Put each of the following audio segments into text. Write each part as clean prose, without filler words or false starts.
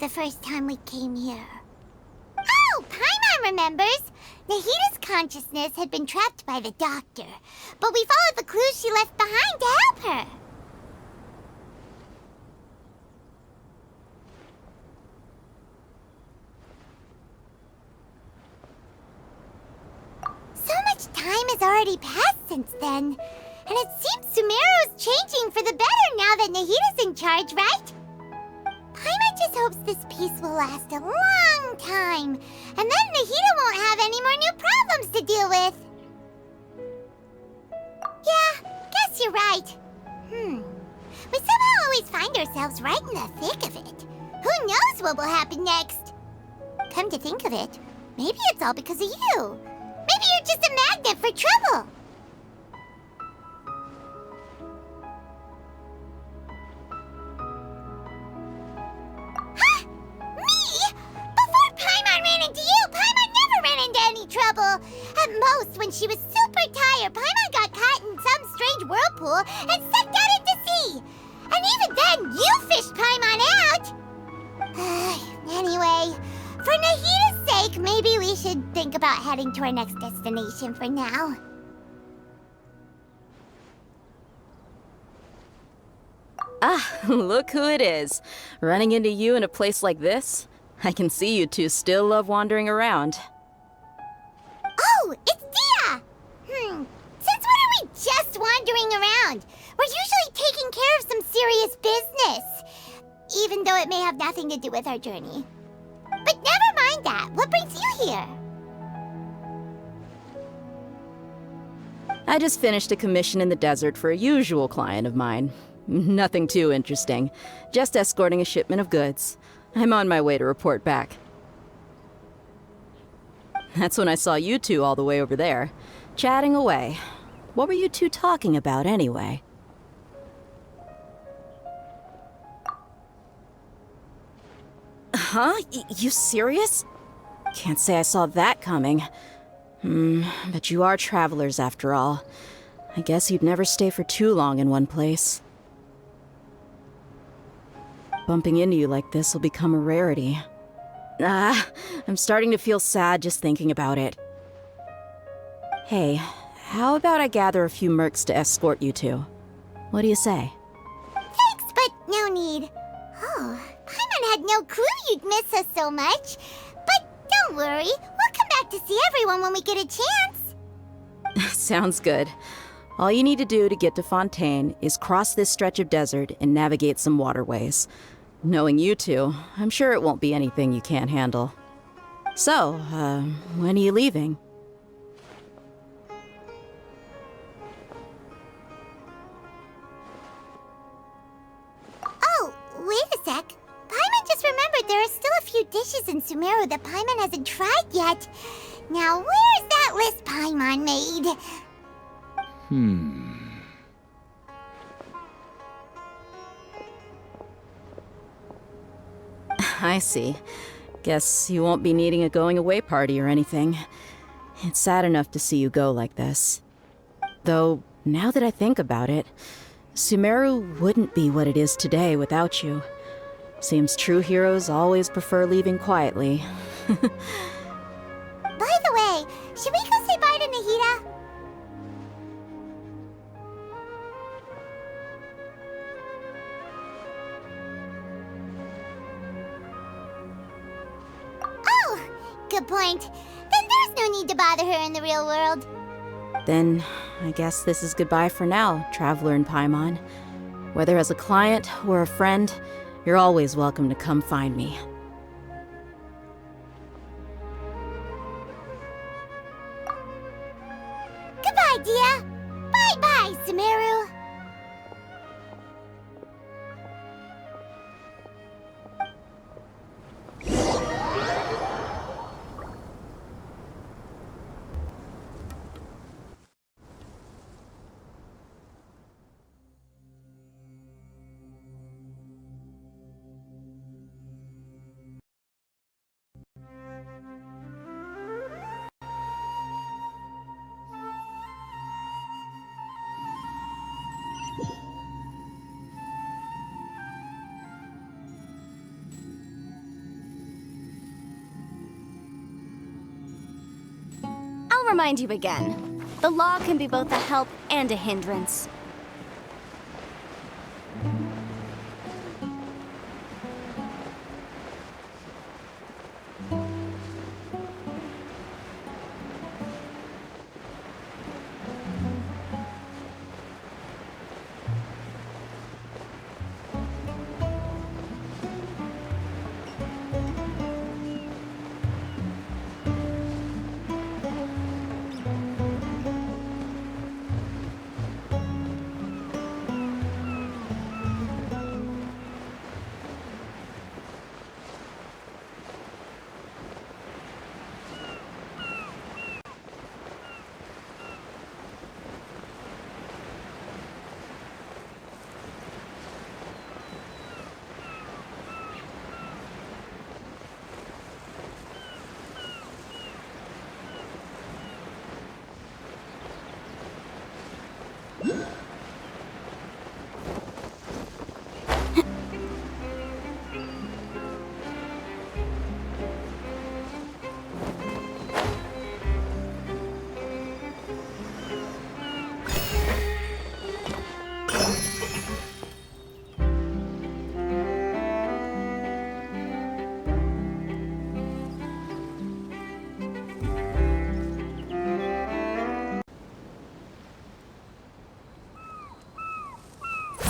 the first time we came here. Oh, Paimon remembers! Nahita's consciousness had been trapped by the doctor, but we followed the clues she left behind to help her. So much time has already passed since then, and it seems Sumeru's changing for the better now that Nahita's in charge, right? Paimon just hopes this peace will last a long time, and then Nahita won't have any more new problems to deal with. Yeah, guess you're right. We somehow always find ourselves right in the thick of it. Who knows what will happen next? Come to think of it, maybe it's all because of you. Maybe you're just a magnet for trouble. Huh? Me? Before Paimon ran into you, Paimon never ran into any trouble. At most, when she was super tired, Paimon got caught in some strange whirlpool and sucked out into sea. And even then, you fished Paimon out. Anyway, for Nahita's sake, maybe we should think about heading to our next destination for now. Ah, look who it is. Running into you in a place like this? I can see you two still love wandering around. Oh, it's Dia! Since when are we just wandering around? We're usually taking care of some serious business, even though it may have nothing to do with our journey. But never mind that. What brings you here? I just finished a commission in the desert for a usual client of mine. Nothing too interesting. Just escorting a shipment of goods. I'm on my way to report back. That's when I saw you two all the way over there, chatting away. What were you two talking about anyway? Huh? You serious? Can't say I saw that coming. But you are travelers after all. I guess you'd never stay for too long in one place. Bumping into you like this will become a rarity. I'm starting to feel sad just thinking about it. Hey, how about I gather a few mercs to escort you two? What do you say? Thanks, but no need. Oh, Paimon had no clue you'd miss us so much. But don't worry, we'll come back to see everyone when we get a chance. Sounds good. All you need to do to get to Fontейн is cross this stretch of desert and navigate some waterways. Knowing you two, I'm sure it won't be anything you can't handle. So, when are you leaving? Oh, wait a sec. Paimon just remembered there are still a few dishes in Sumeru that Paimon hasn't tried yet. Now, where's that list Paimon made? I see. Guess you won't be needing a going-away party or anything. It's sad enough to see you go like this. Though, now that I think about it, Sumeru wouldn't be what it is today without you. Seems true heroes always prefer leaving quietly. By the way, should we go say bye to Nahita? Oh, good point. Then there's no need to bother her in the real world. Then, I guess this is goodbye for now, Traveler in Paimon. Whether as a client or a friend, you're always welcome to come find me. Goodbye, Dia. Bye-bye, Sumeru. remind you again. The law can be both a help and a hindrance.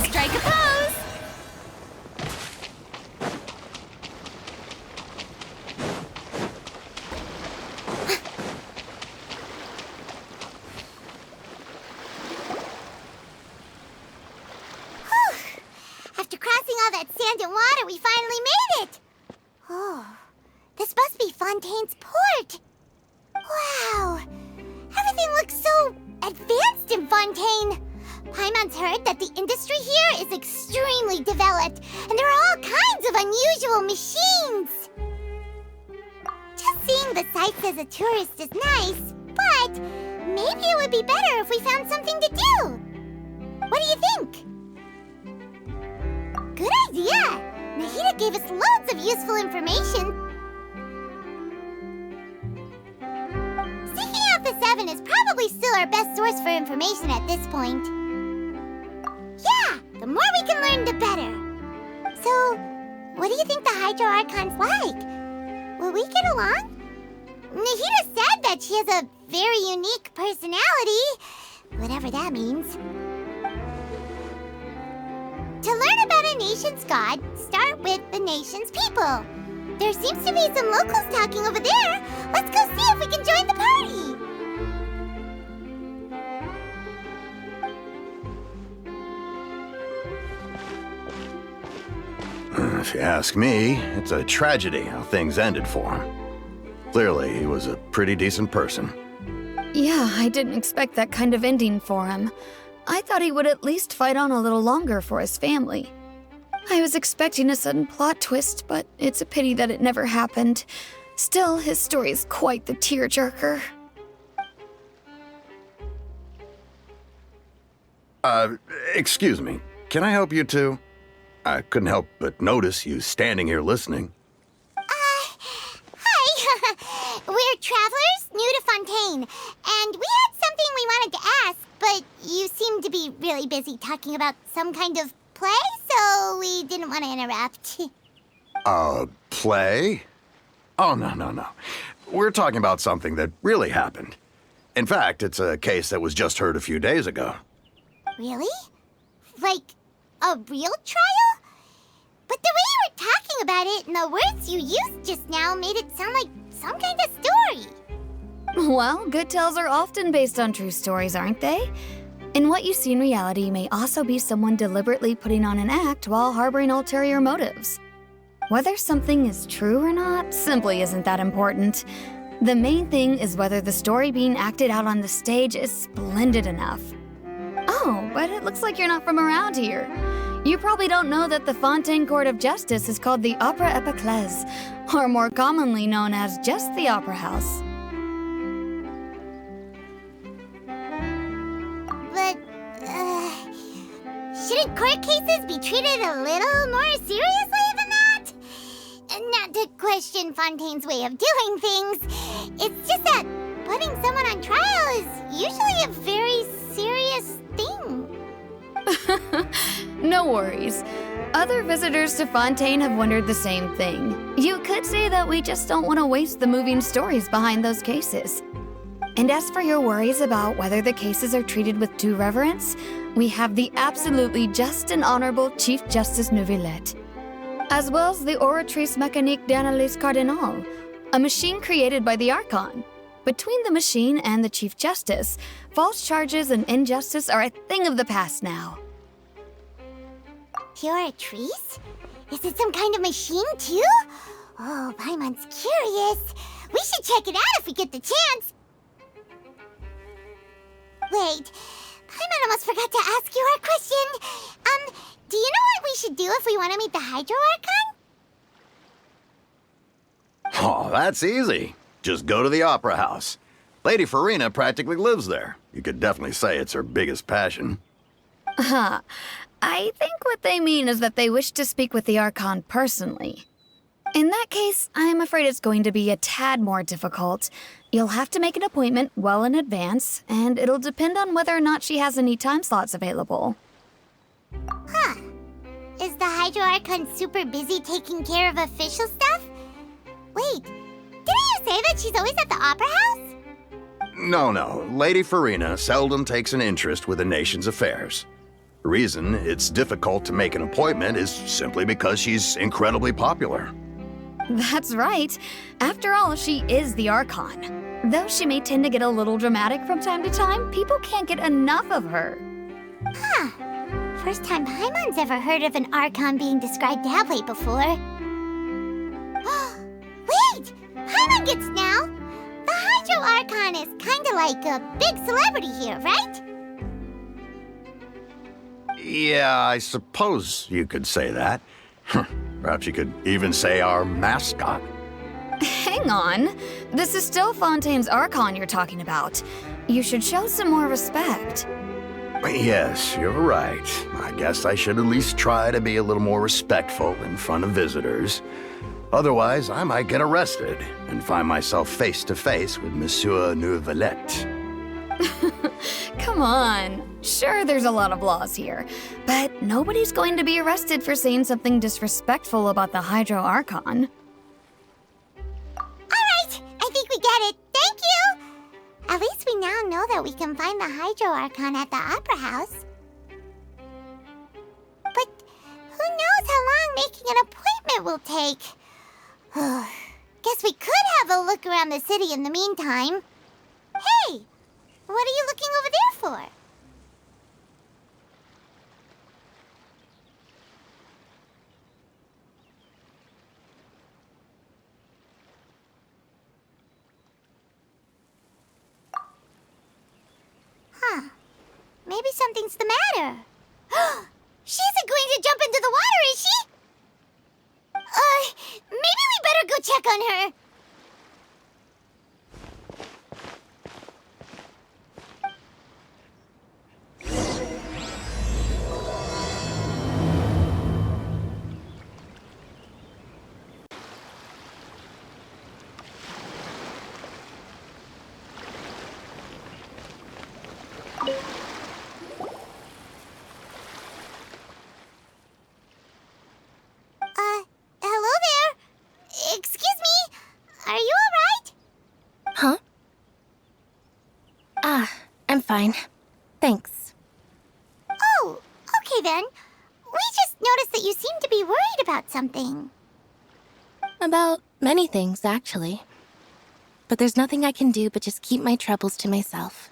Strike a pose! After crossing all that sand and water, we finally made it! Oh, this must be Fontain's port! Wow! Everything looks so advanced in Fontaine! Paimon's heard that the industry here is extremely developed, and there are all kinds of unusual machines! Just seeing the sights as a tourist is nice, but maybe it would be better if we found something to do! What do you think? Good idea! Nahida gave us loads of useful information. Seeking out the Seven is probably still our best source for information at this point. Yeah, the more we can learn, the better. So, what do you think the Hydro Archon's like? Will we get along? Nahida said that she has a very unique personality, whatever that means. To learn about a nation's god, start with the nation's people. There seems to be some locals talking over there. Let's go see if we can join the party. If you ask me, it's a tragedy how things ended for him. Clearly, he was a pretty decent person. Yeah, I didn't expect that kind of ending for him. I thought he would at least fight on a little longer for his family. I was expecting a sudden plot twist, but it's a pity that it never happened. Still, his story is quite the tearjerker. Excuse me. Can I help you too? I couldn't help but notice you standing here listening. Hi. We're travelers new to Fontaine, and we had something we wanted to ask, but you seem to be really busy talking about some kind of play, so we didn't want to interrupt. Play? Oh, no. We're talking about something that really happened. In fact, it's a case that was just heard a few days ago. Really? Like a real trial? But the way you were talking about it and the words you used just now made it sound like some kind of story. Well, good tales are often based on true stories, aren't they? And what you see in reality may also be someone deliberately putting on an act while harboring ulterior motives. Whether something is true or not simply isn't that important. The main thing is whether the story being acted out on the stage is splendid enough. Oh, but it looks like you're not from around here. You probably don't know that the Fontaine Court of Justice is called the Opera Epiclese, or more commonly known as just the Opera House. But, shouldn't court cases be treated a little more seriously than that? Not to question Fontaine's way of doing things. It's just that, what putting someone on trial is usually a very serious thing. No worries. Other visitors to Fontaine have wondered the same thing. You could say that we just don't want to waste the moving stories behind those cases. And as for your worries about whether the cases are treated with due reverence, we have the absolutely just and honorable Chief Justice Neuvillette, as well as the Oratrice Mécanique d'Analyse Cardinal, a machine created by the Archon. Between the machine and the Chief Justice, false charges and injustice are a thing of the past now. Oratrice? Is it some kind of machine, too? Oh, Paimon's curious. We should check it out if we get the chance. Wait, Paimon almost forgot to ask you our question. Do you know what we should do if we want to meet the Hydro Archon? Oh, that's easy. Just go to the Opera House. Lady Farina practically lives there. You could definitely say it's her biggest passion. I think what they mean is that they wish to speak with the Archon personally. In that case, I'm afraid it's going to be a tad more difficult. You'll have to make an appointment well in advance, and it'll depend on whether or not she has any time slots available. Huh. Is the Hydro Archon super busy taking care of official stuff? Wait, didn't you say that she's always at the Opera House? No. Lady Farina seldom takes an interest with the nation's affairs. The reason it's difficult to make an appointment is simply because she's incredibly popular. That's right. After all, she is the Archon. Though she may tend to get a little dramatic from time to time, people can't get enough of her. Huh. First time Paimon's ever heard of an Archon being described that way before. Wait! Paimon gets now! The Hydro Archon is kinda like a big celebrity here, right? Yeah, I suppose you could say that. Perhaps you could even say our mascot. Hang on. This is still Fontaine's Archon you're talking about. You should show some more respect. Yes, you're right. I guess I should at least try to be a little more respectful in front of visitors. Otherwise, I might get arrested and find myself face to face with Monsieur Neuvillette. Come on. Sure, there's a lot of laws here, but nobody's going to be arrested for saying something disrespectful about the Hydro Archon. Alright, I think we get it. Thank you! At least we now know that we can find the Hydro Archon at the Opera House. But who knows how long making an appointment will take? Guess we could have a look around the city in the meantime. Hey! What are you looking over there for? Huh. Maybe something's the matter. She isn't going to jump into the water, is she? Maybe we better go check on her. Hello there. Excuse me. Are you all right? Huh? I'm fine. Thanks. Oh, okay then. We just noticed that you seem to be worried about something. About many things, actually. But there's nothing I can do but just keep my troubles to myself.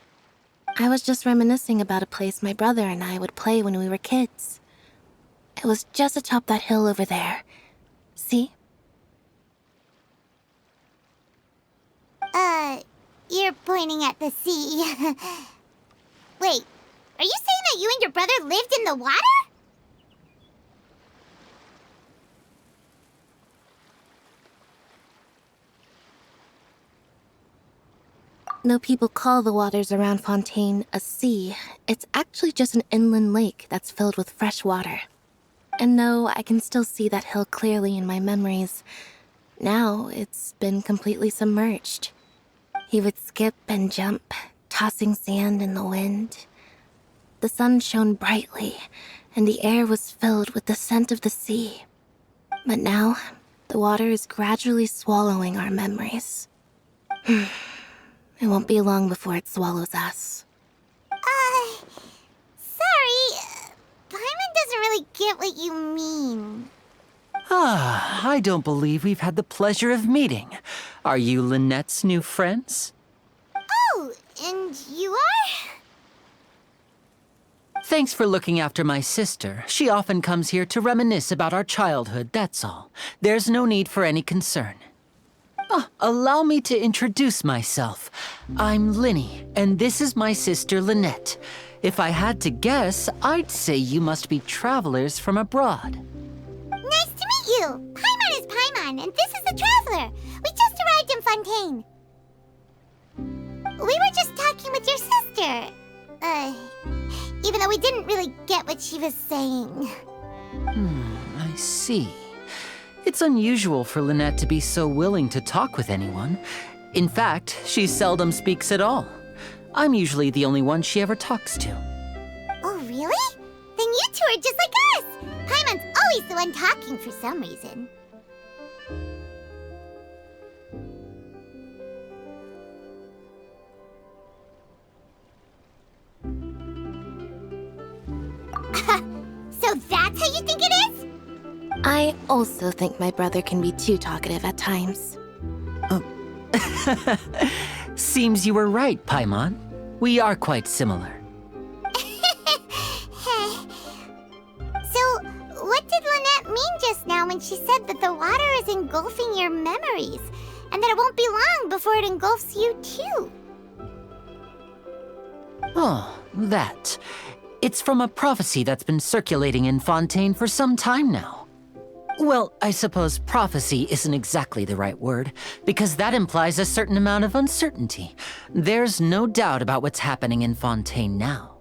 I was just reminiscing about a place my brother and I would play when we were kids. It was just atop that hill over there. See? You're pointing at the sea. Wait, are you saying that you and your brother lived in the water? Though people call the waters around Fontaine a sea, it's actually just an inland lake that's filled with fresh water. And though I can still see that hill clearly in my memories, now it's been completely submerged. He would skip and jump, tossing sand in the wind. The sun shone brightly, and the air was filled with the scent of the sea. But now, the water is gradually swallowing our memories. It won't be long before it swallows us. Sorry. Paimon doesn't really get what you mean. I don't believe we've had the pleasure of meeting. Are you Lynette's new friends? Oh, and you are? Thanks for looking after my sister. She often comes here to reminisce about our childhood, that's all. There's no need for any concern. Allow me to introduce myself. I'm Linny, and this is my sister Lynette. If I had to guess, I'd say you must be travelers from abroad. Nice to meet you. Paimon is Paimon, and this is the Traveler. We just arrived in Fontaine. We were just talking with your sister. Even though we didn't really get what she was saying. I see. It's unusual for Lynette to be so willing to talk with anyone. In fact, she seldom speaks at all. I'm usually the only one she ever talks to. Oh, really? Then you two are just like us. Paimon's always the one talking for some reason. So that's how you think it is? I also think my brother can be too talkative at times. Seems you were right, Paimon. We are quite similar. So, what did Lynette mean just now when she said that the water is engulfing your memories, and that it won't be long before it engulfs you too? Oh, that. It's from a prophecy that's been circulating in Fontaine for some time now. Well, I suppose prophecy isn't exactly the right word, because that implies a certain amount of uncertainty. There's no doubt about what's happening in Fontaine now.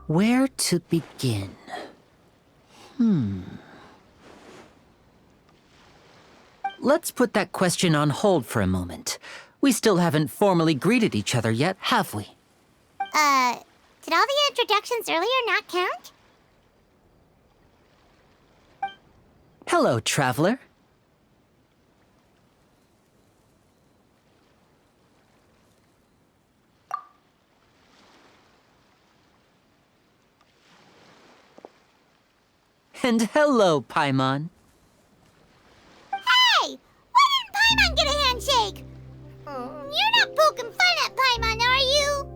Where to begin? Let's put that question on hold for a moment. We still haven't formally greeted each other yet, have we? Did all the introductions earlier not count? Hello, traveler. And hello, Paimon. Hey! Why didn't Paimon get a handshake? You're not poking fun at Paimon, are you?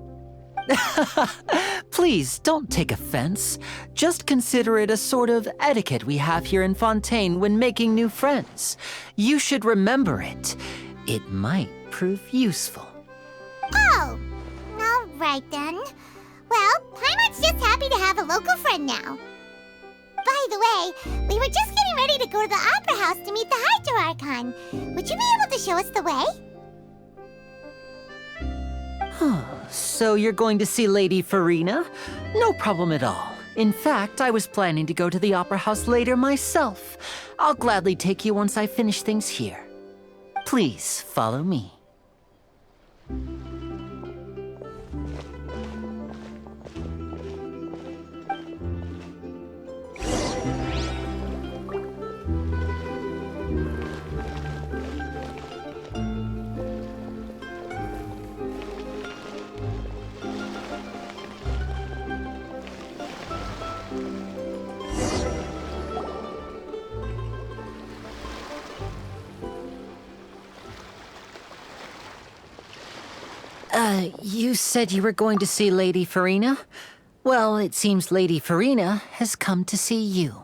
Please, don't take offense. Just consider it a sort of etiquette we have here in Fontaine when making new friends. You should remember it. It might prove useful. Oh, all right then. Well, Paimon's just happy to have a local friend now. By the way, we were just getting ready to go to the Opera House to meet the Hydro Archon. Would you be able to show us the way? So you're going to see Lady Farina? No problem at all. In fact, I was planning to go to the Opera House later myself. I'll gladly take you once I finish things here. Please follow me. You said you were going to see Lady Farina? Well, it seems Lady Farina has come to see you.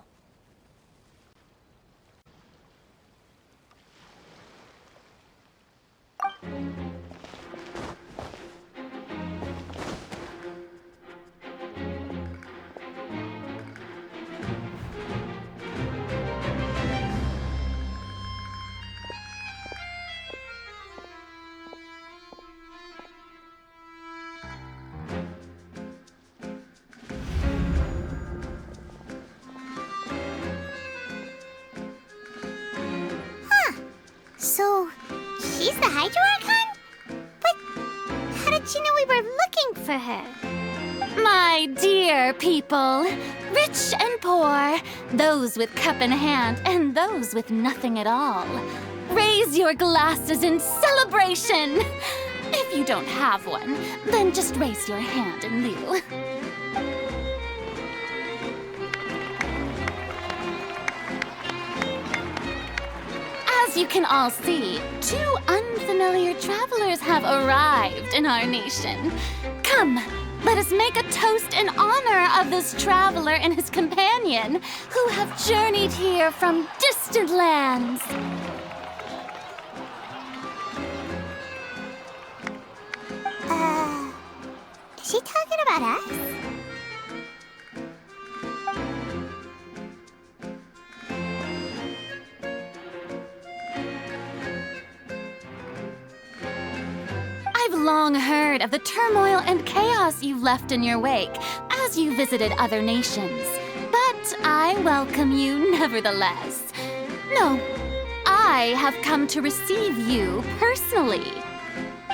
Together, people. Rich and poor. Those with cup in hand and those with nothing at all. Raise your glasses in celebration. If you don't have one, then just raise your hand in lieu. As you can all see, 2 unfamiliar travelers have arrived in our nation. Come, let us make a toast in honor of this traveler and his companion who have journeyed here from distant lands. Is she talking about us? I've long heard of the turmoil and chaos you've left in your wake as you visited other nations. But I welcome you nevertheless. No, I have come to receive you personally.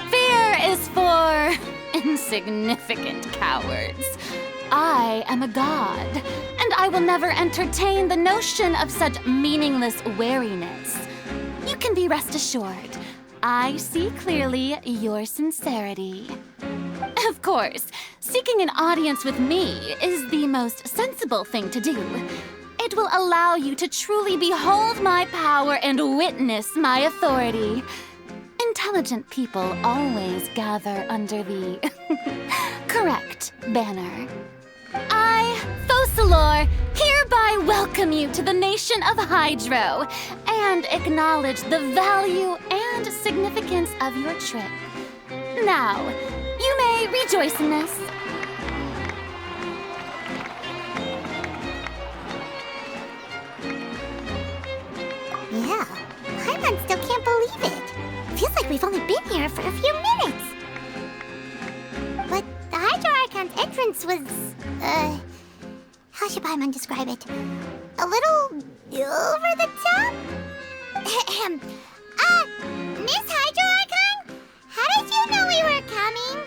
Fear is for insignificant cowards. I am a god, and I will never entertain the notion of such meaningless wariness. You can be rest assured, I see clearly your sincerity. Of course, seeking an audience with me is the most sensible thing to do. It will allow you to truly behold my power and witness my authority. Intelligent people always gather under the correct banner. I, Focalor, hereby welcome you to the nation of Hydro and acknowledge the value and significance of your trip. Now, you may rejoice in this. Yeah, Paimon still can't believe it. Feels like we've only been here for a few minutes. But the Hydro Archon's entrance was, how should Paimon describe it? A little over the top? Miss Hydro Archon? How did you know we were coming?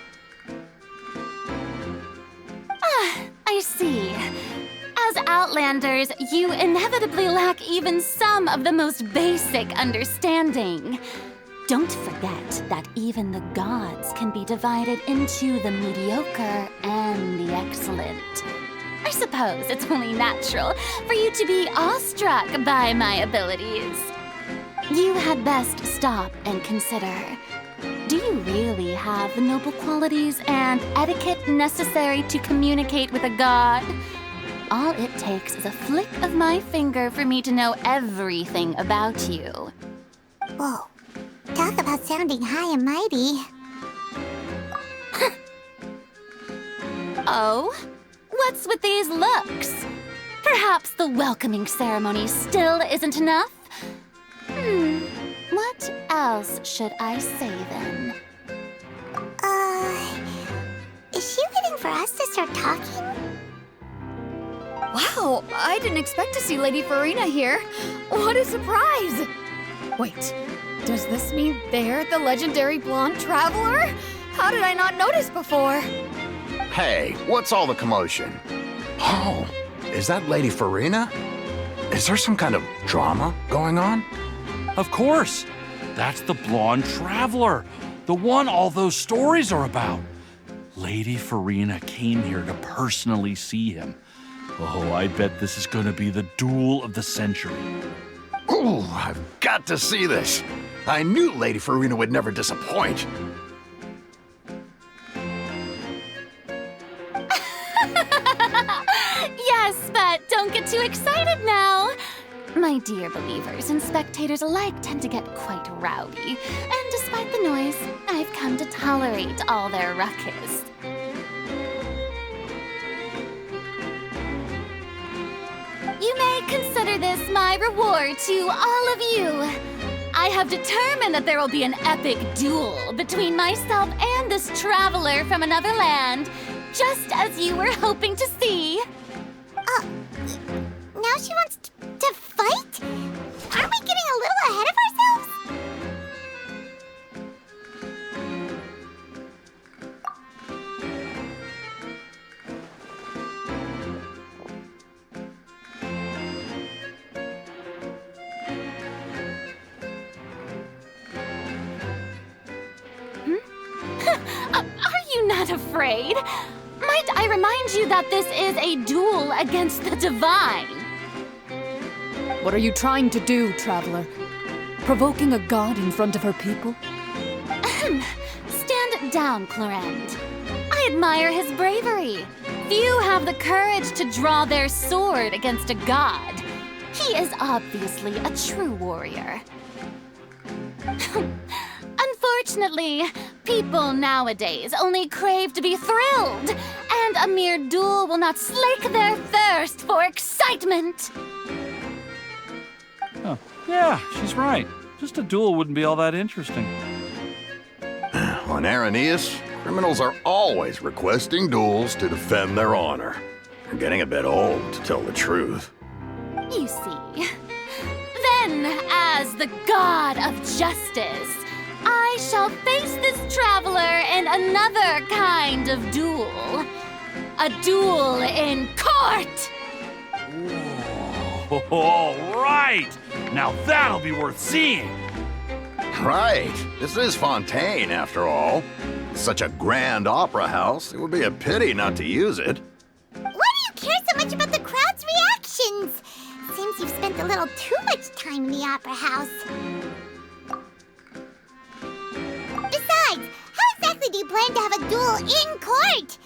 I see. As Outlanders, you inevitably lack even some of the most basic understanding. Don't forget that even the gods can be divided into the mediocre and the excellent. I suppose it's only natural for you to be awestruck by my abilities. You had best stop and consider. Do you really have the noble qualities and etiquette necessary to communicate with a god? All it takes is a flick of my finger for me to know everything about you. Whoa, talk about sounding high and mighty. Oh? What's with these looks? Perhaps the welcoming ceremony still isn't enough? What else should I say then? Is she waiting for us to start talking? Wow, I didn't expect to see Lady Farina here. What a surprise! Wait, does this mean they're the legendary blonde traveler? How did I not notice before? Hey, what's all the commotion? Oh, is that Lady Farina? Is there some kind of drama going on? Of course. That's the blonde traveler, the one all those stories are about. Lady Farina came here to personally see him. Oh, I bet this is going to be the duel of the century. Ooh, I've got to see this. I knew Lady Farina would never disappoint. Yes, but don't get too excited now. My dear believers and spectators alike tend to get quite rowdy, and despite the noise, I've come to tolerate all their ruckus. You may consider this my reward to all of you. I have determined that there will be an epic duel between myself and this traveler from another land, just as you were hoping to see. Now she wants to fight? Aren't we getting a little ahead of ourselves? afraid. Might I remind you that this is a duel against the divine? What are you trying to do, traveler? Provoking a god in front of her people? Stand down, Clorend. I admire his bravery. Few have the courage to draw their sword against a god. He is obviously a true warrior. Unfortunately, people nowadays only crave to be thrilled, and a mere duel will not slake their thirst for excitement. Oh, yeah, she's right. Just a duel wouldn't be all that interesting. On Araneus, criminals are always requesting duels to defend their honor. They're getting a bit old, to tell the truth. You see. Then, as the god of justice, I shall face this traveler in another kind of duel. A duel in court! Whoa, all right! Now that'll be worth seeing! Right. This is Fontain, after all. Such a grand opera house, it would be a pity not to use it. Why do you care so much about the crowd's reactions? Seems you've spent a little too much time in the opera house. Besides, how exactly do you plan to have a duel in court?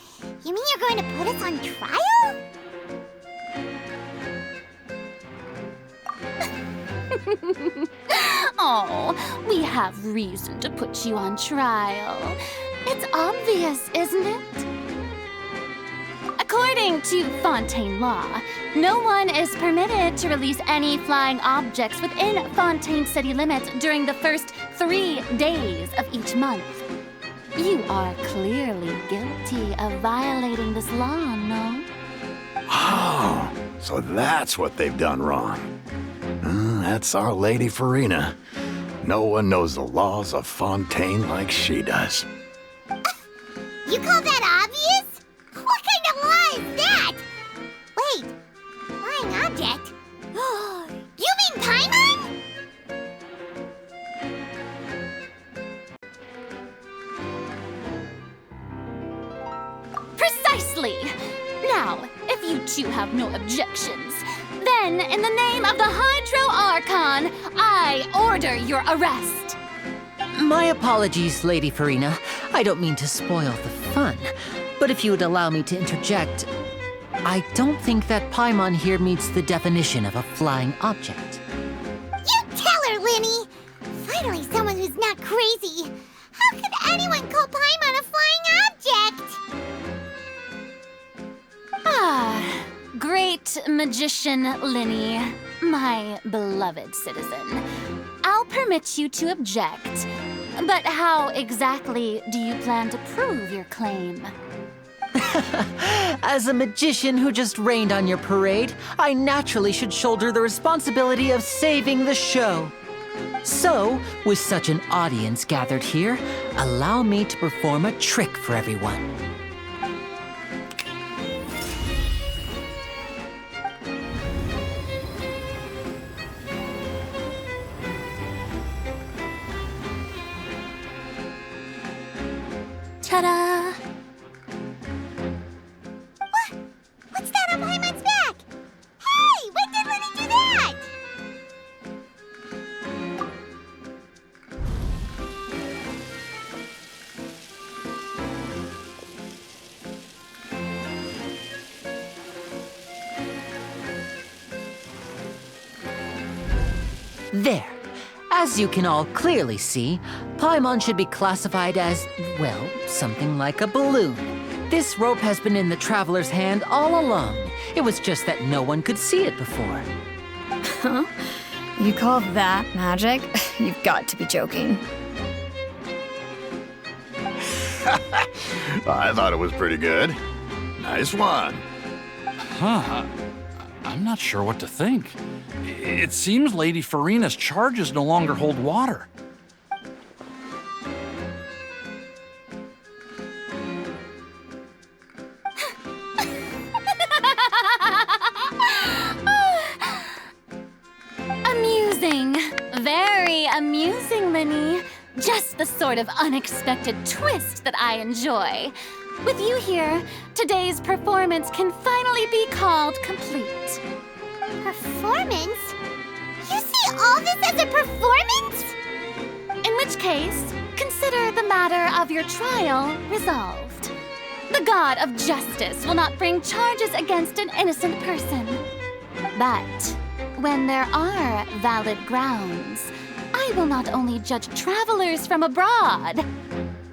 You mean you're going to put us on trial? Oh, we have reason to put you on trial. It's obvious, isn't it? According to Fontaine law, no one is permitted to release any flying objects within Fontaine city limits during the first 3 days of each month. You are clearly guilty of violating this law, no? Oh, so that's what they've done wrong. That's Our Lady Farina. No one knows the laws of Fontaine like she does. You call that obvious? What kind of law is that? Wait, flying object? You mean Paimon? Precisely! Now, if you two have no objections, then, in the name of the Hydro Archon, I order your arrest. My apologies, Lady Farina. I don't mean to spoil the fun, but if you would allow me to interject, I don't think that Paimon here meets the definition of a flying object. You tell her, Linny! Finally someone who's not crazy. How could anyone call Paimon a flying object? Great magician Linny, my beloved citizen. I'll permit you to object, but how exactly do you plan to prove your claim? As a magician who just rained on your parade, I naturally should shoulder the responsibility of saving the show. So, with such an audience gathered here, allow me to perform a trick for everyone. Ta-da! What's that on Paimon's back? Hey, when did Linny do that? There. As you can all clearly see, Paimon should be classified as, well, something like a balloon. This rope has been in the traveler's hand all along. It was just that no one could see it before. Huh? You call that magic? You've got to be joking. I thought it was pretty good. Nice one. Huh. I'm not sure what to think. It seems Lady Farina's charges no longer hold water. Amusing. Very amusing, Linny. Just the sort of unexpected twist that I enjoy. With you here, today's performance can finally be called complete. Performance? You see all this as a performance? In which case, consider the matter of your trial resolved. The god of justice will not bring charges against an innocent person. But when there are valid grounds, I will not only judge travelers from abroad,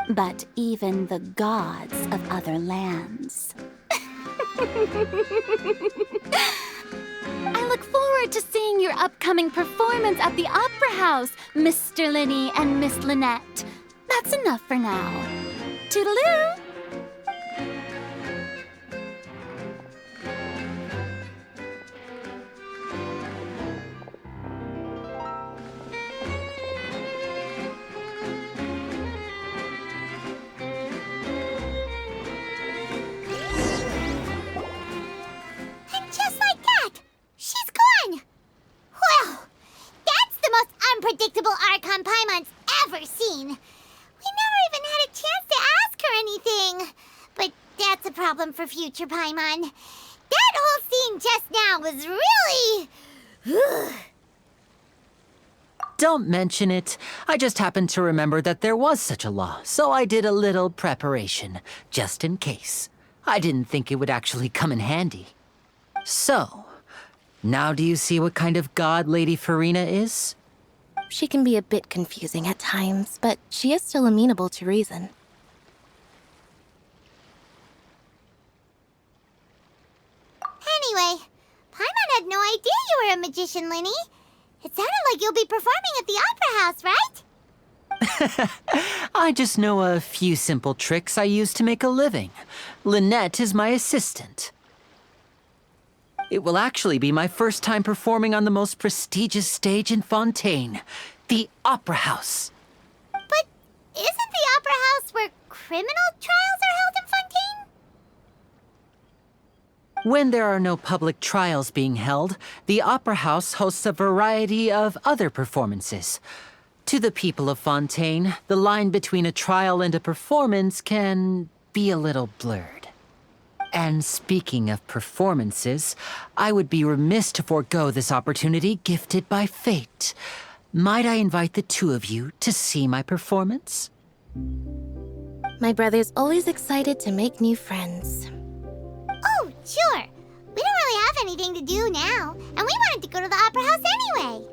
but even the gods of other lands. I look forward to seeing your upcoming performance at the Opera House, Mr. Linney and Miss Lynette. That's enough for now. Toodaloo! Unpredictable Archon Paimon's ever seen. We never even had a chance to ask her anything. But that's a problem for future Paimon. That whole scene just now was really... Don't mention it. I just happened to remember that there was such a law, so I did a little preparation, just in case. I didn't think it would actually come in handy. So, now do you see what kind of god Lady Farina is? She can be a bit confusing at times, but she is still amenable to reason. Anyway, Paimon had no idea you were a magician, Linny. It sounded like you'll be performing at the Opera House, right? I just know a few simple tricks I use to make a living. Lynette is my assistant. It will actually be my first time performing on the most prestigious stage in Fontaine, the Opera House. But isn't the Opera House where criminal trials are held in Fontaine? When there are no public trials being held, the Opera House hosts a variety of other performances. To the people of Fontaine, the line between a trial and a performance can be a little blurred. And speaking of performances, I would be remiss to forego this opportunity gifted by fate. Might I invite the two of you to see my performance? My brother's always excited to make new friends. Oh, sure. We don't really have anything to do now, and we wanted to go to the Opera House anyway.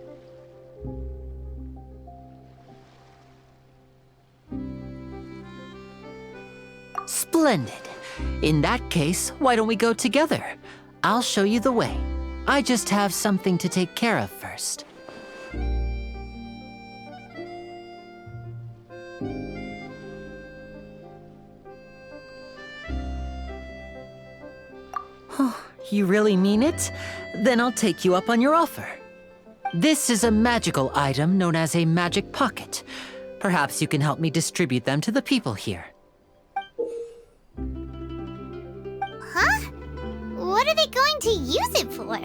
Splendid. In that case, why don't we go together? I'll show you the way. I just have something to take care of first. You really mean it? Then I'll take you up on your offer. This is a magical item known as a magic pocket. Perhaps you can help me distribute them to the people here. Huh? What are they going to use it for?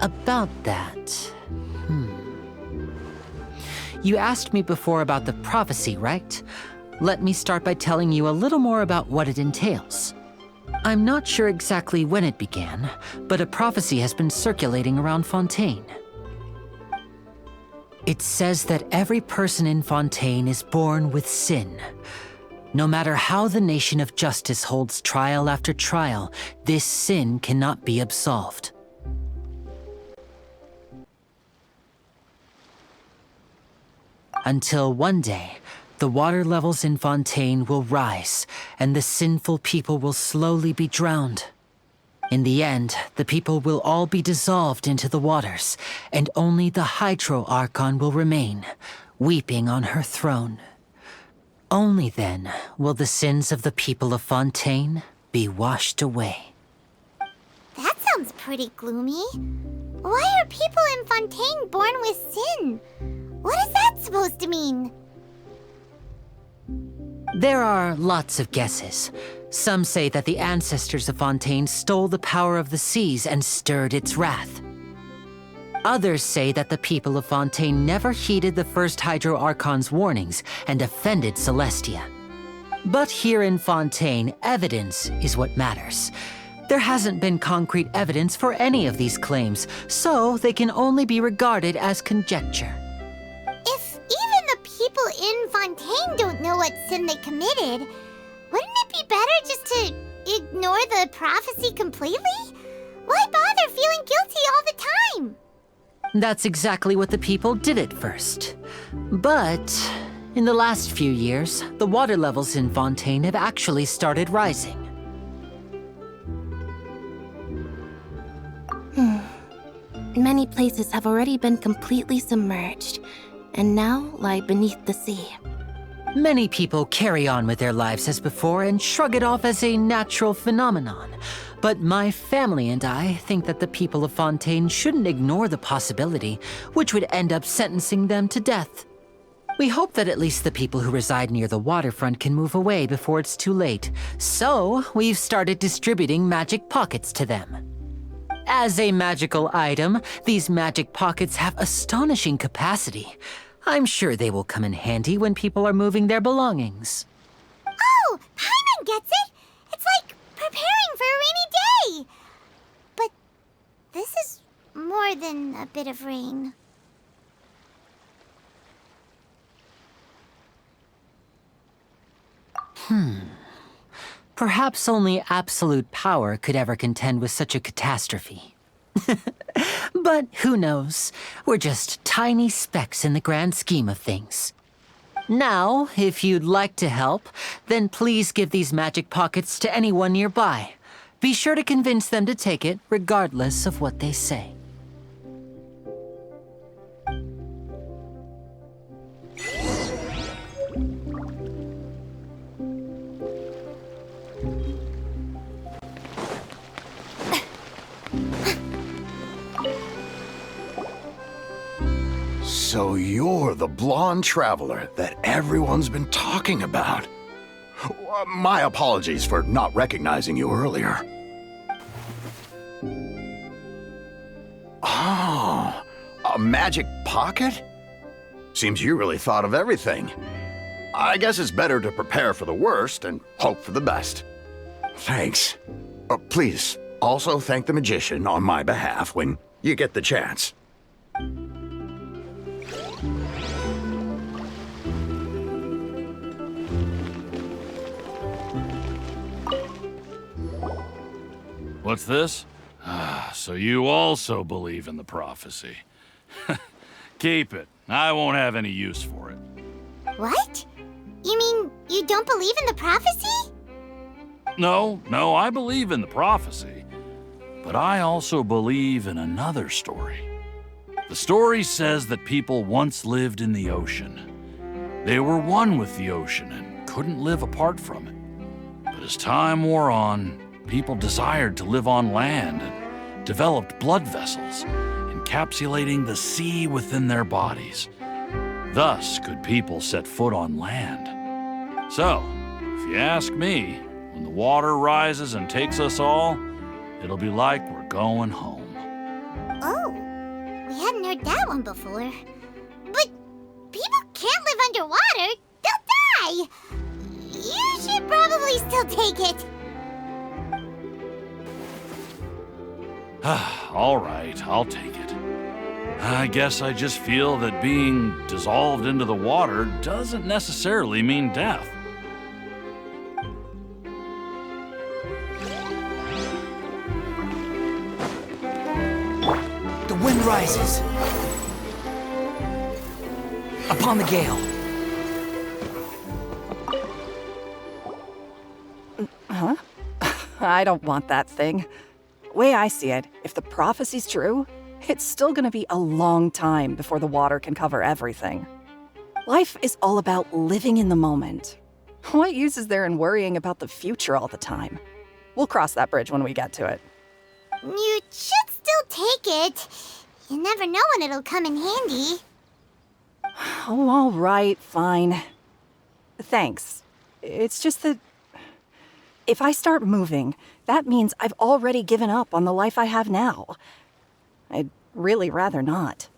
About that... You asked me before about the prophecy, right? Let me start by telling you a little more about what it entails. I'm not sure exactly when it began, but a prophecy has been circulating around Fontaine. It says that every person in Fontaine is born with sin. No matter how the nation of justice holds trial after trial, this sin cannot be absolved. Until one day, the water levels in Fontaine will rise, and the sinful people will slowly be drowned. In the end, the people will all be dissolved into the waters, and only the Hydro Archon will remain, weeping on her throne. Only then will the sins of the people of Fontaine be washed away. That sounds pretty gloomy. Why are people in Fontaine born with sin? What is that supposed to mean? There are lots of guesses. Some say that the ancestors of Fontaine stole the power of the seas and stirred its wrath. Others say that the people of Fontaine never heeded the first Hydro Archon's warnings and offended Celestia. But here in Fontaine, evidence is what matters. There hasn't been concrete evidence for any of these claims, so they can only be regarded as conjecture. If even the people in Fontaine don't know what sin they committed, wouldn't it be better just to ignore the prophecy completely? Why bother feeling guilty all the time? That's exactly what the people did at first. But in the last few years, the water levels in Fontaine have actually started rising. Many places have already been completely submerged, and now lie beneath the sea. Many people carry on with their lives as before and shrug it off as a natural phenomenon. But my family and I think that the people of Fontaine shouldn't ignore the possibility, which would end up sentencing them to death. We hope that at least the people who reside near the waterfront can move away before it's too late. So we've started distributing magic pockets to them. As a magical item, these magic pockets have astonishing capacity. I'm sure they will come in handy when people are moving their belongings. Oh, Paimon gets it! It's like preparing for a rainy day! But this is more than a bit of rain. Perhaps only absolute power could ever contend with such a catastrophe. But who knows? We're just tiny specks in the grand scheme of things. Now, if you'd like to help, then please give these magic pockets to anyone nearby. Be sure to convince them to take it, regardless of what they say. So you're the blonde traveler that everyone's been talking about. My apologies for not recognizing you earlier. Oh, a magic pocket? Seems you really thought of everything. I guess it's better to prepare for the worst and hope for the best. Thanks. Please, also thank the magician on my behalf when you get the chance. What's this? So you also believe in the prophecy. Keep it. I won't have any use for it. What? You mean you don't believe in the prophecy? No, I believe in the prophecy. But I also believe in another story. The story says that people once lived in the ocean. They were one with the ocean and couldn't live apart from it. But as time wore on, people desired to live on land and developed blood vessels, encapsulating the sea within their bodies. Thus could people set foot on land. So, if you ask me, when the water rises and takes us all, it'll be like we're going home. Oh, we hadn't heard that one before. But people can't live underwater. They'll die. You should probably still take it. All right, I'll take it. I guess I just feel that being dissolved into the water doesn't necessarily mean death. The wind rises. Upon the gale. Huh? I don't want that thing. Way I see it, if the prophecy's true, it's still gonna be a long time before the water can cover everything. Life is all about living in the moment. What use is there in worrying about the future all the time? We'll cross that bridge when we get to it. You should still take it. You never know when it'll come in handy. Oh, all right, fine. Thanks. It's just that if I start moving, that means I've already given up on the life I have now. I'd really rather not.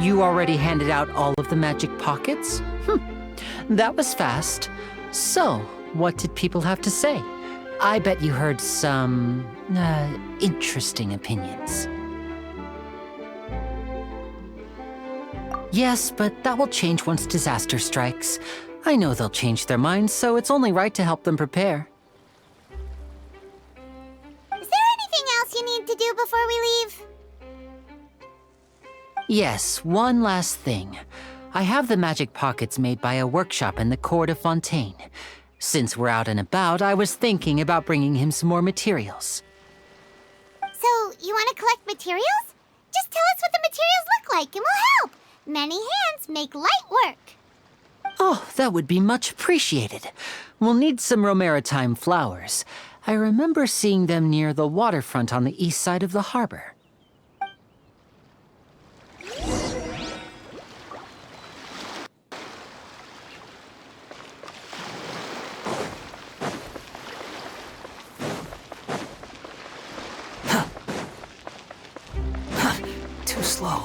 You already handed out all of the magic pockets? That was fast. So, what did people have to say? I bet you heard some, interesting opinions. Yes, but that will change once disaster strikes. I know they'll change their minds, so it's only right to help them prepare. Is there anything else you need to do before we leave? Yes, one last thing. I have the magic pockets made by a workshop in the court of Ffontein. Since we're out and about, I was thinking about bringing him some more materials. So, you want to collect materials? Just tell us what the materials look like and we'll help. Many hands make light work. Oh, that would be much appreciated. We'll need some romaritime flowers. I remember seeing them near the waterfront on the east side of the harbor. Too slow.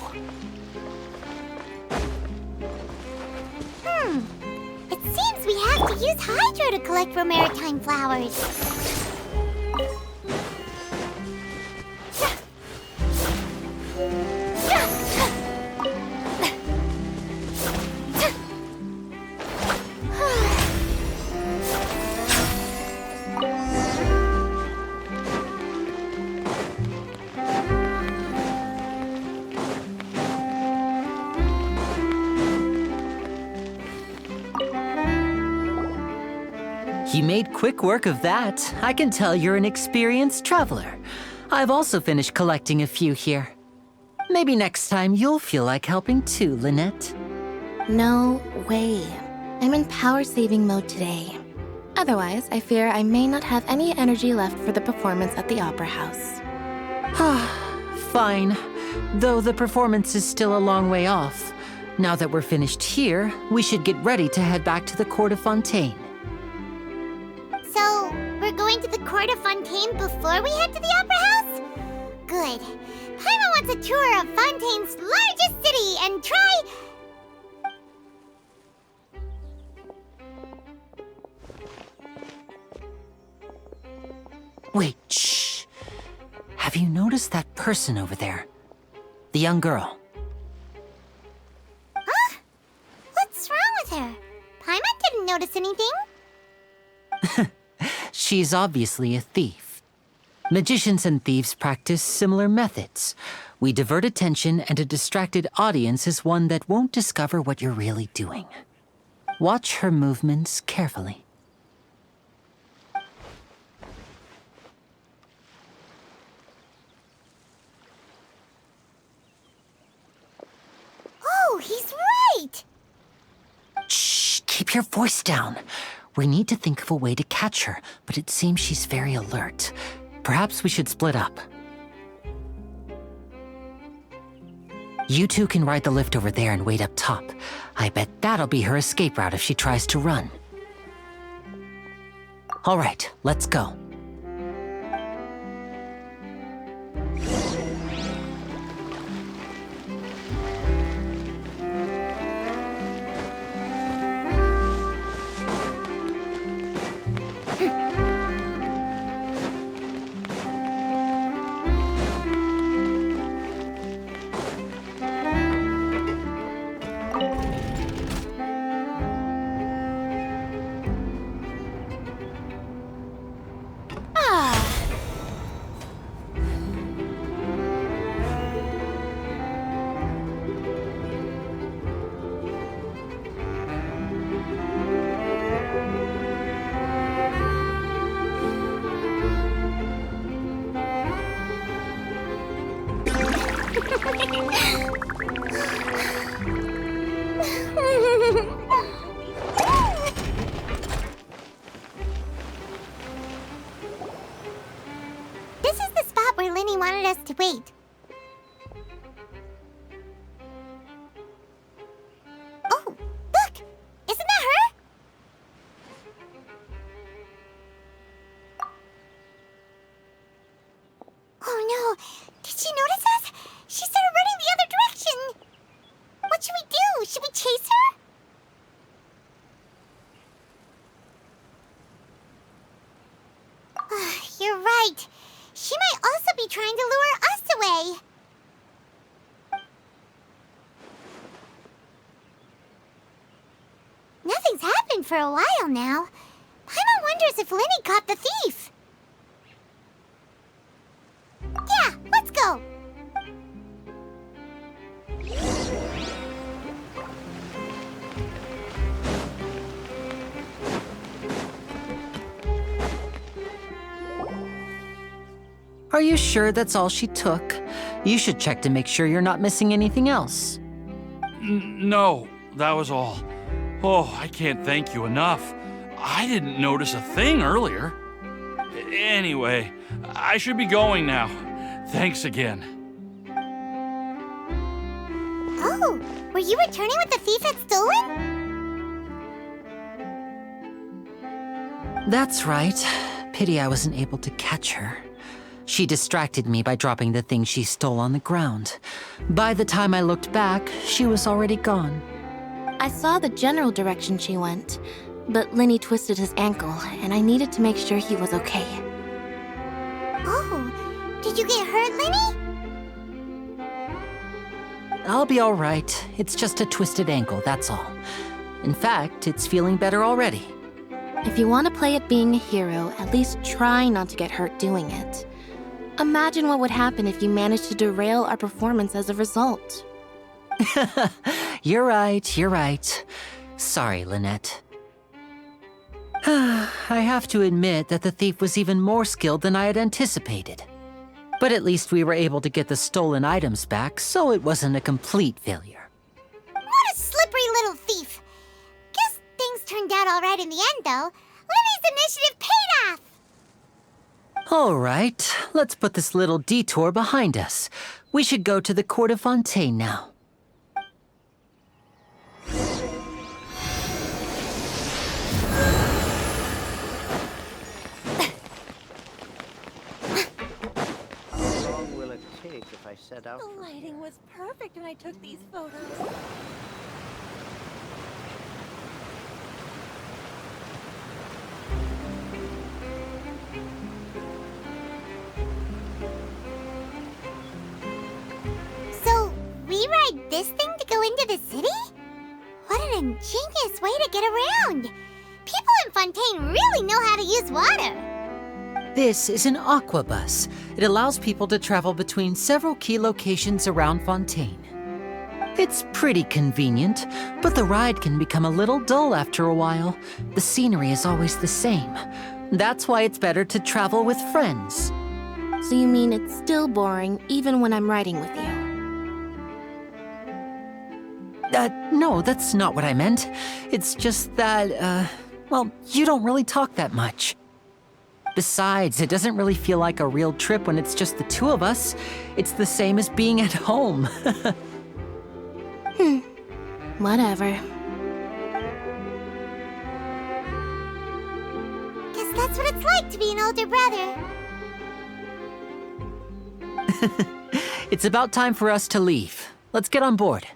It seems we have to use Hydro to collect romaritime flowers. You made quick work of that. I can tell you're an experienced traveler. I've also finished collecting a few here. Maybe next time you'll feel like helping too, Lynette. No way. I'm in power-saving mode today. Otherwise, I fear I may not have any energy left for the performance at the Opera House. Fine. Though the performance is still a long way off. Now that we're finished here, we should get ready to head back to the court of Ffontein. So, we're going to the court of Ffontein before we head to the Opera House? Good. Paimon wants a tour of Fontaine's largest city and try... Wait, shh. Have you noticed that person over there? The young girl. Huh? What's wrong with her? Paimon didn't notice anything. She's obviously a thief. Magicians and thieves practice similar methods. We divert attention, and a distracted audience is one that won't discover what you're really doing. Watch her movements carefully. Oh, he's right! Shh, keep your voice down. We need to think of a way to catch her, but it seems she's very alert. Perhaps we should split up. You two can ride the lift over there and wait up top. I bet that'll be her escape route if she tries to run. All right, let's go. This is the spot where Linny wanted us to wait. Oh, look! Isn't that her? Oh no! Did she notice us? She started running the other direction! She might also be trying to lure us away. Nothing's happened for a while now. Paimon wonders if Linny caught the thief. Yeah, let's go. Are you sure that's all she took? You should check to make sure you're not missing anything else. No, that was all. Oh, I can't thank you enough. I didn't notice a thing earlier. Anyway, I should be going now. Thanks again. Oh, were you returning what the thief had stolen? That's right. Pity I wasn't able to catch her. She distracted me by dropping the thing she stole on the ground. By the time I looked back, she was already gone. I saw the general direction she went, but Linny twisted his ankle, and I needed to make sure he was okay. Oh, did you get hurt, Linny? I'll be all right. It's just a twisted ankle, that's all. In fact, it's feeling better already. If you want to play at being a hero, at least try not to get hurt doing it. Imagine what would happen if you managed to derail our performance as a result. You're right. Sorry, Lynette. I have to admit that the thief was even more skilled than I had anticipated. But at least we were able to get the stolen items back, so it wasn't a complete failure. What a slippery little thief. Guess things turned out all right in the end, though. Linny's initiative paid off. All right, let's put this little detour behind us. We should go to the court of Fontейn now. How long will it take if I set out? The lighting was perfect when I took these photos. So, we ride this thing to go into the city? What an ingenious way to get around! People in Fontейn really know how to use water! This is an aquabus. It allows people to travel between several key locations around Fontейn. It's pretty convenient, but the ride can become a little dull after a while. The scenery is always the same. That's why it's better to travel with friends. So you mean it's still boring even when I'm riding with you? No, that's not what I meant. It's just that, well, you don't really talk that much. Besides, it doesn't really feel like a real trip when it's just the two of us. It's the same as being at home. Whatever. Guess that's what it's like to be an older brother. It's about time for us to leave. Let's get on board.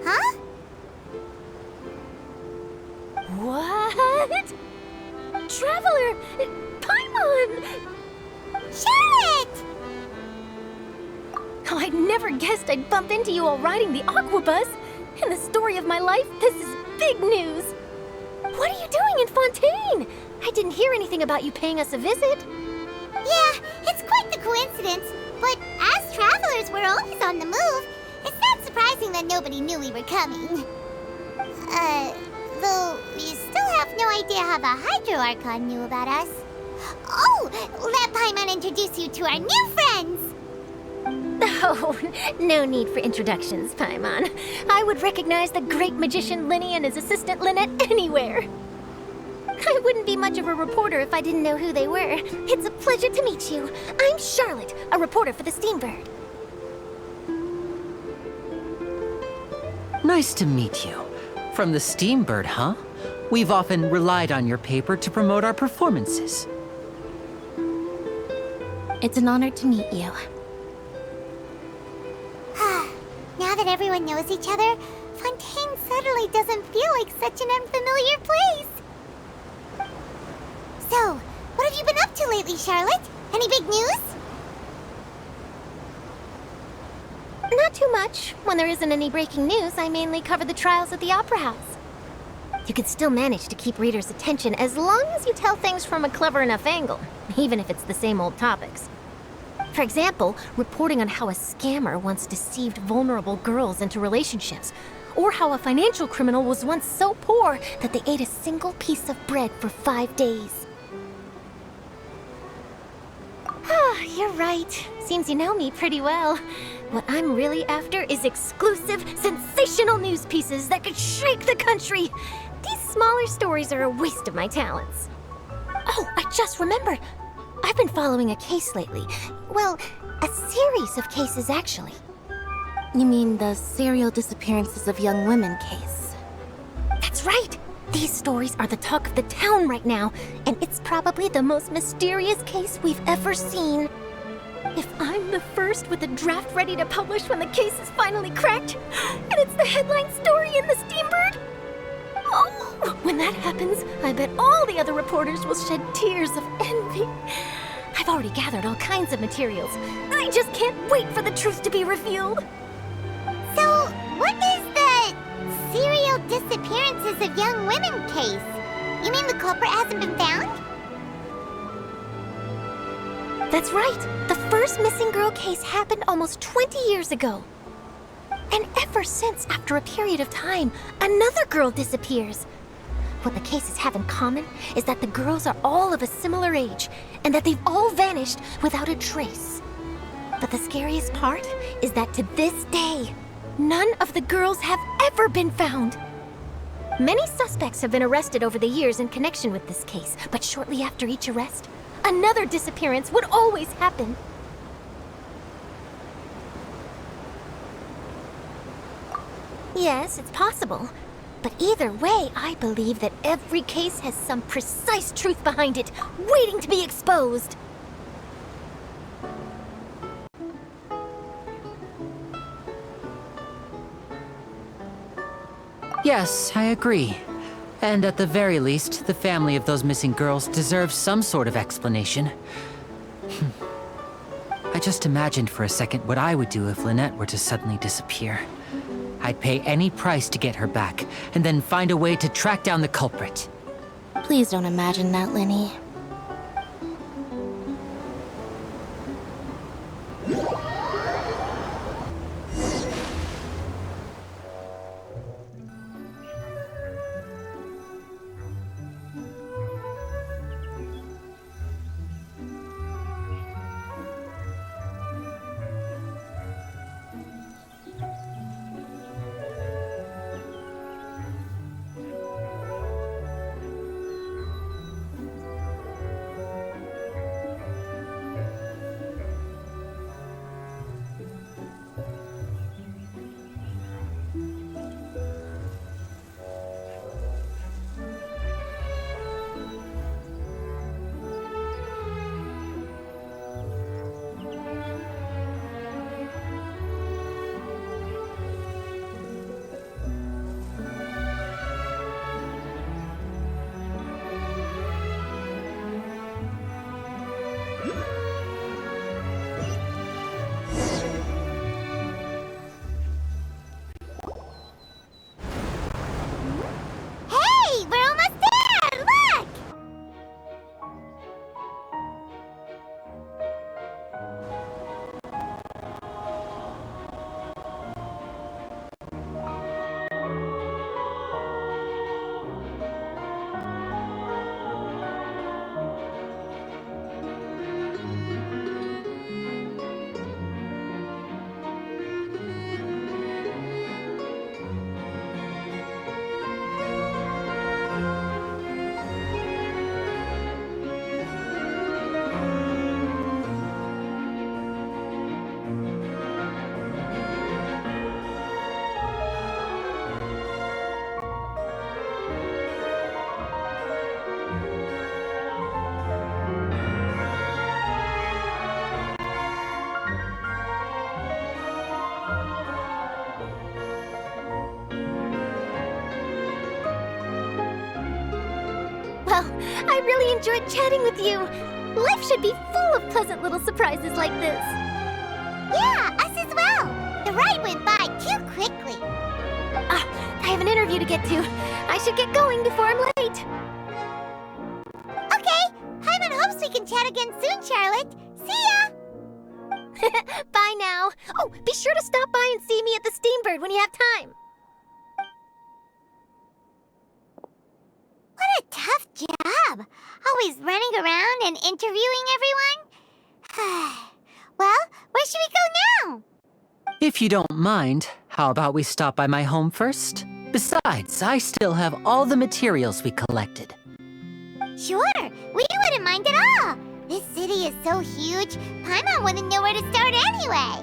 Huh? What? Traveler! Paimon! Charlotte! Oh, I'd never guessed I'd bump into you while riding the aquabus. In the story of my life, this is big news. What are you doing in Fontейn? I didn't hear anything about you paying us a visit. Yeah, it's quite the coincidence. But as travelers, we're always on the move. It's not surprising that nobody knew we were coming. Though we still have no idea how the Hydro Archon knew about us. Oh, let Paimon introduce you to our new friends! Oh, no need for introductions, Paimon. I would recognize the great magician Linny and his assistant Lynette anywhere. I wouldn't be much of a reporter if I didn't know who they were. It's a pleasure to meet you. I'm Charlotte, a reporter for the Steambird. Nice to meet you. From the Steambird, huh? We've often relied on your paper to promote our performances. It's an honor to meet you. Now that everyone knows each other, Fontaine suddenly doesn't feel like such an unfamiliar place. So, what have you been up to lately, Charlotte? Any big news? Not too much. When there isn't any breaking news, I mainly cover the trials at the Opera House. You can still manage to keep readers' attention as long as you tell things from a clever enough angle, even if it's the same old topics. For example, reporting on how a scammer once deceived vulnerable girls into relationships, or how a financial criminal was once so poor that they ate a single piece of bread for 5 days. You're right. Seems you know me pretty well. What I'm really after is exclusive, sensational news pieces that could shake the country. These smaller stories are a waste of my talents. Oh, I just remembered. I've been following a case lately. Well, a series of cases, actually. You mean the serial disappearances of young women case? That's right! These stories are the talk of the town right now, and it's probably the most mysterious case we've ever seen. If I'm the first with a draft ready to publish when the case is finally cracked, and it's the headline story in the Steambird, oh, when that happens, I bet all the other reporters will shed tears of envy. I've already gathered all kinds of materials. I just can't wait for the truth to be revealed. So, what is the serial disappearances of young women case? You mean the culprit hasn't been found? That's right. The first missing girl case happened almost 20 years ago. And ever since, after a period of time, another girl disappears. What the cases have in common is that the girls are all of a similar age, and that they've all vanished without a trace. But the scariest part is that to this day, none of the girls have ever been found. Many suspects have been arrested over the years in connection with this case, but shortly after each arrest, another disappearance would always happen. Yes, it's possible. But either way, I believe that every case has some precise truth behind it, waiting to be exposed. Yes, I agree. And at the very least, the family of those missing girls deserves some sort of explanation. I just imagined for a second what I would do if Lynette were to suddenly disappear. I'd pay any price to get her back, and then find a way to track down the culprit. Please don't imagine that, Lenny. Well, I really enjoyed chatting with you. Life should be full of pleasant little surprises like this. Yeah, us as well. The ride went by too quickly. I have an interview to get to. I should get going before I'm late. Okay, Paimon hopes we can chat again soon, Charlotte. See ya! Bye now. Oh, be sure to stop by and see me at the Steambird when you have time. What a tough job. Always running around and interviewing everyone. Well, where should we go now? If you don't mind, how about we stop by my home first? Besides, I still have all the materials we collected. Sure, we wouldn't mind at all. This city is so huge, Paimon wouldn't know where to start anyway.